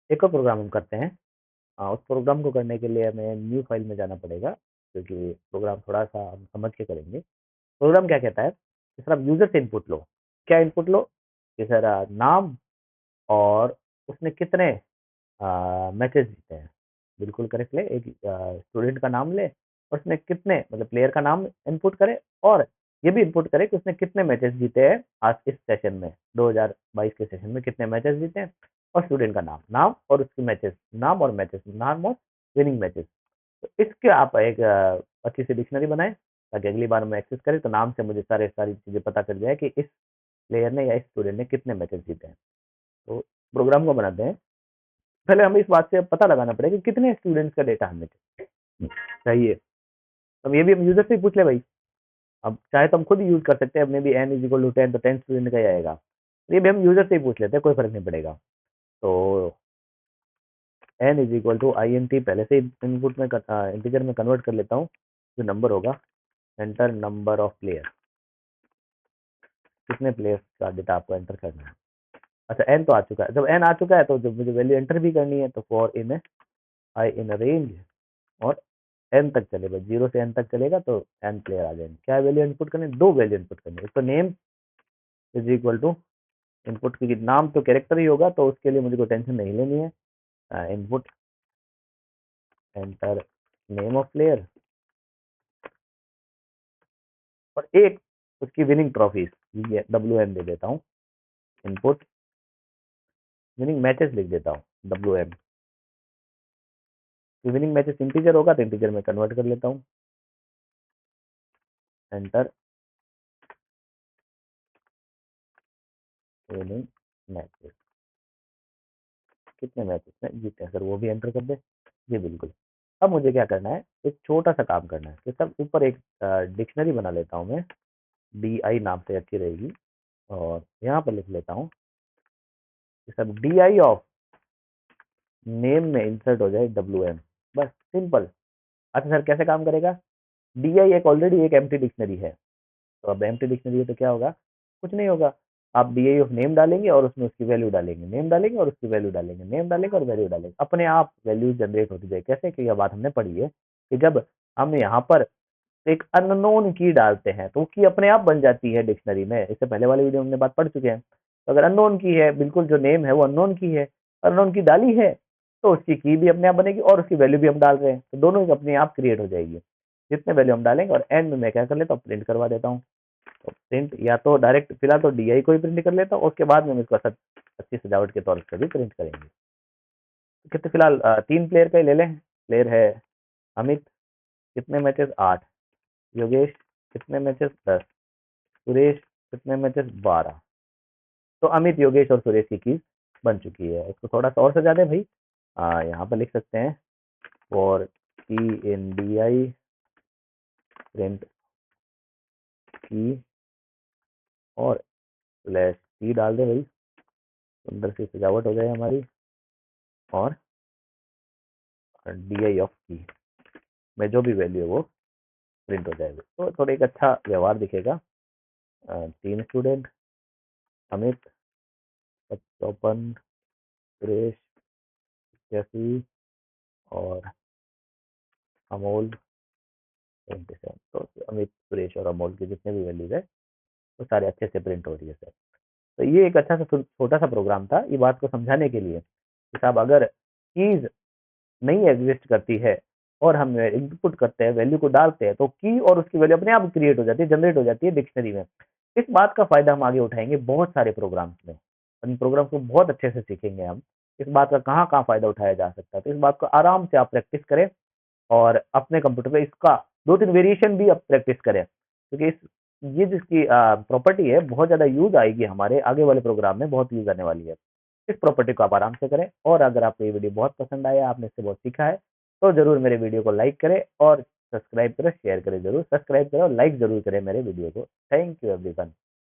एक और प्रोग्राम हम करते हैं। उस प्रोग्राम को करने के लिए हमें न्यू फाइल में जाना पड़ेगा, क्योंकि प्रोग्राम थोड़ा-सा हम समझ के करेंगे। प्रोग्राम क्या कहता है कि सर आप यूज़र से इनपुट लो। क्या इनपुट लो? कि सर नाम और उसने कितने मैचेस जीते हैं। बिल्कुल करेक्ट ले, एक स्टूडेंट का नाम ले और उसने कितने मतलब प्लेयर का नाम इनपुट करे और ये भी इनपुट करे कि उसने कितने मैचेस जीते हैं आज इस सेशन में, 2022 के सेशन में कितने मैचेस जीते हैं और स्टूडेंट का नाम और उसके मैचेस, नाम और मैचेस, नाम और विनिंग मैचेस। तो इसके आप एक अच्छी सी डिक्शनरी बनाएँ, ताकि अगली बार मैं एक्सेस करें तो नाम से मुझे सारी चीज़ें पता चल जाए कि इस प्लेयर ने या इस स्टूडेंट ने कितने मैचेस जीते हैं। तो प्रोग्राम को बनाते हैं। पहले हमें इस बात से पता लगाना पड़ेगा कि कितने स्टूडेंट्स का डेटा हमें चाहिए। अब ये भी हम यूज़र से ही पूछ ले भाई। अब चाहे तो हम खुद ही यूज़ कर सकते हैं, maybe n is equal to 10 तो 10 स्टूडेंट का ही आएगा। ये भी हम यूज़र से ही पूछ लेते हैं, कोई फ़र्क नहीं पड़ेगा। तो n is equal to int पहले से ही इनपुट में इंटीजर में कन्वर्ट कर लेता हूँ, जो नंबर होगा, एंटर नंबर ऑफ प्लेयर। कितने प्लेयर्स का डेटा आपको एंटर करना है। अच्छा n तो आ चुका है, जब n आ चुका है तो जब मुझे वैल्यू एंटर भी करनी है तो for in I in range और n तक चलेगा, 0 से n तक चलेगा तो n प्लेयर आ जाएंगे। क्या वैल्यू इनपुट करनी है? 2 वैल्यू इनपुट करनी है। एक तो name is equal to input, क्योंकि नाम तो कैरेक्टर ही होगा तो उसके लिए मुझे कोई टेंशन नहीं लेनी है। Input enter name of player और एक उसकी विनिंग ट्रॉफीज WM दे देता हूँ। इनपुट विनिंग मैचेस लिख देता हूँ WM। विनिंग मैचेस इंटीजर होगा तो इंटीजर में कन्वर्ट कर लेता हूँ। एंटर विनिंग मैचेस, कितने मैचेस में जीते हैं सर वो भी एंटर कर दे। जी बिल्कुल। अब मुझे क्या करना है, एक छोटा सा काम करना है कि सब ऊपर एक डिक्शनरी बना लेता हूँ मैं, DI नाम से अच्छी रहेगी और यहाँ पर लिख लेता हूँ कि सब DI ऑफ नेम में इंसर्ट हो जाए WM, बस सिंपल। अच्छा सर कैसे काम करेगा? DI एक ऑलरेडी एक एम्प्टी डिक्शनरी है, तो अब एम्प्टी डिक्शनरी है तो क्या होगा? कुछ नहीं होगा। आप DI ऑफ नेम डालेंगे और उसमें उसकी वैल्यू डालेंगे, नेम डालेंगे और उसकी वैल्यू डालेंगे, नेम डालेंगे और वैल्यू डालेंगे, अपने आप वैल्यू जनरेट होती जाए। कैसे? कि यह बात हमने पढ़ी है कि जब हम यहाँ पर एक अननोन की डालते हैं तो की अपने आप बन जाती है डिक्शनरी में। इससे पहले वाले वीडियो में हमने बात पढ़ चुके हैं। तो अगर अननोन की है, बिल्कुल जो नेम है वो अननोन की है, अननोन की डाली है तो उसकी की भी अपने आप बनेगी और उसकी वैल्यू भी हम डाल रहे हैं तो दोनों ही अपने आप क्रिएट हो जाएगी। जितने वैल्यू हम डालेंगे और एंड में मैं क्या कर लेता हूँ, प्रिंट करवा देता हूँ। तो प्रिंट या तो डायरेक्ट फिलहाल तो DI को ही प्रिंट कर लेता हूँ, उसके बाद में हम इसको अच्छी सजावट के तौर पर भी प्रिंट करेंगे। तो कितने फिलहाल 3 प्लेयर का ही ले लें। प्लेयर है अमित, कितने मैचेस 8, योगेश कितने मैचेस 10, सुरेश कितने मैचेस 12। तो अमित, योगेश और सुरेश की बन चुकी है। इसको थोड़ा सा और सजा दें भाई। यहाँ पर लिख सकते हैं फॉर की इन DI प्रिंट की और स्लैश की डाल दे भाई, सुंदर सी सजावट हो जाए हमारी। और DI ऑफ की में जो भी वैल्यू है वो प्रिंट हो जाएगी तो थोड़ा एक अच्छा व्यवहार दिखेगा। 3 स्टूडेंट, अमित, सत्योपन, सुरेश, जैसी और अमोल 27। तो अमित, सुरेश और अमोल की जितने भी वैल्यूज है वो सारे अच्छे से प्रिंट हो रही है सर। तो ये एक अच्छा सा छोटा सा प्रोग्राम था ये बात को समझाने के लिए कि साहब अगर कीज नहीं एग्जिस्ट करती है और हम इनपुट करते हैं, वैल्यू को डालते हैं तो की और उसकी वैल्यू अपने आप क्रिएट हो जाती है, जनरेट हो जाती है डिक्शनरी में। इस बात का फायदा हम आगे उठाएंगे बहुत सारे प्रोग्राम्स में। इन प्रोग्राम को बहुत अच्छे से सीखेंगे हम। इस बात का कहाँ कहाँ फायदा उठाया जा सकता है, तो इस बात को आराम से आप प्रैक्टिस करें और अपने कंप्यूटर पे इसका 2-3 वेरिएशन भी आप प्रैक्टिस करें, क्योंकि इस ये जिसकी प्रॉपर्टी है बहुत ज़्यादा यूज़ आएगी, हमारे आगे वाले प्रोग्राम में बहुत यूज़ आने वाली है। इस प्रॉपर्टी को आप आराम से करें और अगर आपको ये वीडियो बहुत पसंद आया, आपने इससे बहुत सीखा है, तो ज़रूर मेरे वीडियो को लाइक करें और सब्सक्राइब करें, शेयर करें, ज़रूर सब्सक्राइब करें और लाइक ज़रूर करें मेरे वीडियो को। Thank you everyone.